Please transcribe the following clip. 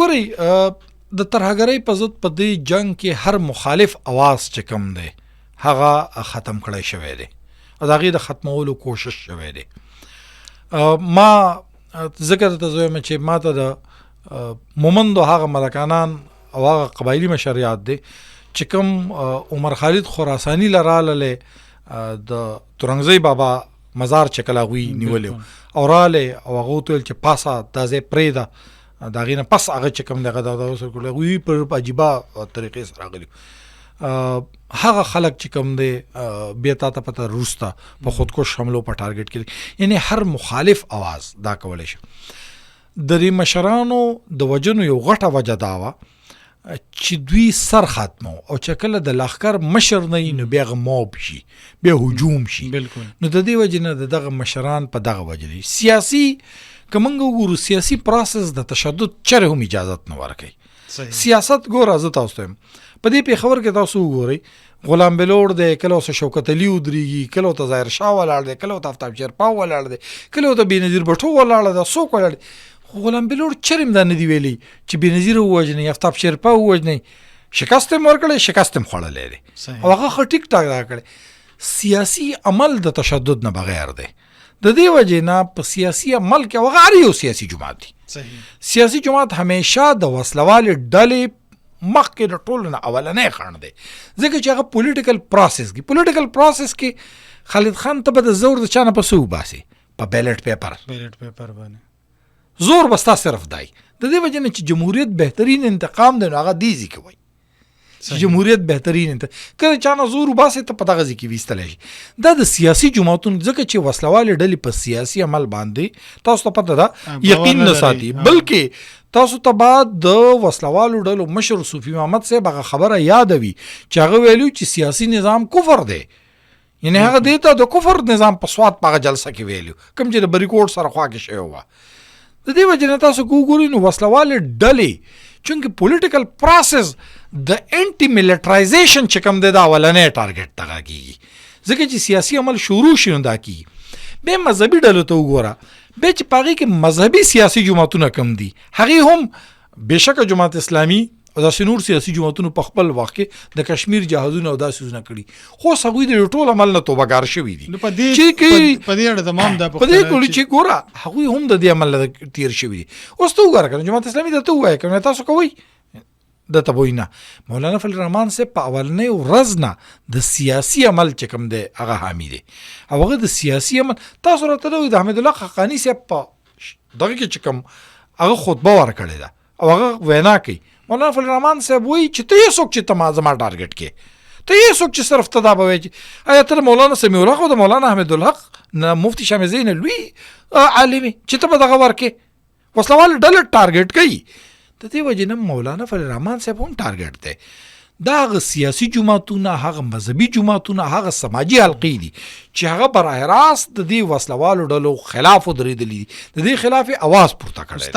ګورئ د ترهګرۍ په ضد په دې جنگ کې هر مخالف اواز چې کوم دی هغه ختم کړی شوی دی او د هغې د ختمولو کوشش شوی دی. ما ذکر ته زه وایم چې ما ته د مومندو هغه ملکانان او هغه قبایلي مشر یاد دی چې کوم عمر خالد خراساني لراله د تورنګزی بابا مزار چې کله هغوی نیولی او رالی او هغه وتویل چې پاسه دا ځای پرېږده د هغې نه پس هغه چې کوم دی هغه دا وسر کړل هغوی پر عجیبه طریقې سره راغلي. هغه خلک چې کوم دی بیا تا ته پته وروسته په خودکش حملو په ټارګټ کړي، یعنی هر مخالف اواز دا کولی شي. د دې مشرانو د وجنو یو غټه وجه دا وه چې دوی سر ختمو او چې کله د لښکر مشر نه نو بیا موب شي، بیا هجوم شي. نو د دې وجې نه د دغه مشران په دغه وجه دي. سیاسي که موږ وګورو سیاسي پروسس د تشدد چرې هم اجازت نه ورکوي. سیاست ګوره زه تاسو ته یم په دې پېښور کې تاسو وګورئ غلام بلوړ دی، کله اوس شوکت علي ودرېږي، کله ورته ظاهر شاه ولاړ دی، کله ورته آفتاب شیرپا ولاړ دی، کله ورته بېنظیر بټو ولاړه ده، څوک ولاړ دی. خو غلام بلوړ چرې هم دا نه دي ویلي چې بېنظیر ووژنئ، آفتاب شیرپا ووژنئ. شکست یې ورکړی، شکست یې خوړلی دی او هغه ښه ټیک ټاک دا کړی. سیاسي عمل د تشدد نه بغیر دی. د دې وجې نه په سیاسي عمل کې هغه هر یو سیاسي جماعت دي. سیاسي جماعت همیشه د وسلوالې ډلې مخکې د ټولو نه اولنی خنډ دی، ځکه چې هغه پولیټیکل پروسس کې پولیټیکل پروسس کې خالد خان ته به د زور د چا نه په څه وباسي؟ په بیلټ پیپر باندې زور به ستا صرف دی. د دې وجې نه چې جمهوریت بهترین انتقام دی نو هغه دې ځای کې وایي چې جمهوریت بهترین کله چا نه زور وباسي ته په دغه ځای کې ویستلی شي. دا د سیاسي جماعتونو ځکه چې وسلوالې ډلې په سیاسي عمل باندې تاسو ته پته ده یقین نه ساتي، بلکې تاسو ته بعد د وسلوالو ډلو مشر صوفي محمد صاحب هغه خبره یادوي چې هغه ویلو چې سیاسي نظام کفر دی، یعنی هغه دې ته د کفر نظام په سوات په هغه جلسه کې ویلو کوم چې د بریکوټ سره خوا کې شوی وه. د دې وجې نه تاسو که وګورئ نو وسلوالې ډلې چونکې پولیټیکل پروسس د انټي ملیټرایزیشن چې کوم دی دا اولنی ټارګټ دغه کېږي، ځکه چې سیاسي عمل شروع شي نو دا کېږي. بیا مذهبي ډلو ته وګوره، بیا چې په هغې کې مذهبي سیاسي جماعتونه کم دي، هغې هم بېشکه جماعت اسلامي او داسې نور سیاسي جماعتونو په خپل وخت کې د کشمیر جهادونه او داسې څیزونه کړي، خو اوس هغوی د ټول عمل نه توبهګار شوي دي. په دې اړه تمام دا په دې کولو چې ګوره هغوی هم د دې عمل نه تېر شوي دي. اوس ته وګوره که نه جماعت اسلامي درته ووایه که نه تاسو کوئ درته به وایي نه. مولانا فضل الرحمن صاحب په اولنۍ ورځ نه د سیاسي عمل چې کوم دی هغه حامي دی او هغه د سیاسي عمل تاسو راته نه وایي د حمیدالله خقاني صاحب په دغه کې چې کوم هغه خطبه ورکړې ده او هغه وینا کوي، مولانا فضل الرحمن صاحب وایي چې ته یې څوک چې ته زما ټارګټ کې، ته یې څوک چې صرف ته دا به وایي چې آیا ته د مولانا سمیع الحق او د مولانا حمیدالحق نه مفتي شاه زین لوی عالم چې ته به دغه ورکې وسلوال ډله ټارګټ کوي. د دې وجې نه مولانا فضل الرحمن صاحب هم ټارګټ دی. دا هغه سیاسي جماعتونه، هغه مذهبي جماعتونه، هغه سماجي حلقې دي چې هغه براه راست د دې وسلوالو ډلو خلاف ودرېدلي دي، د دې خلاف یې اواز پورته کړی.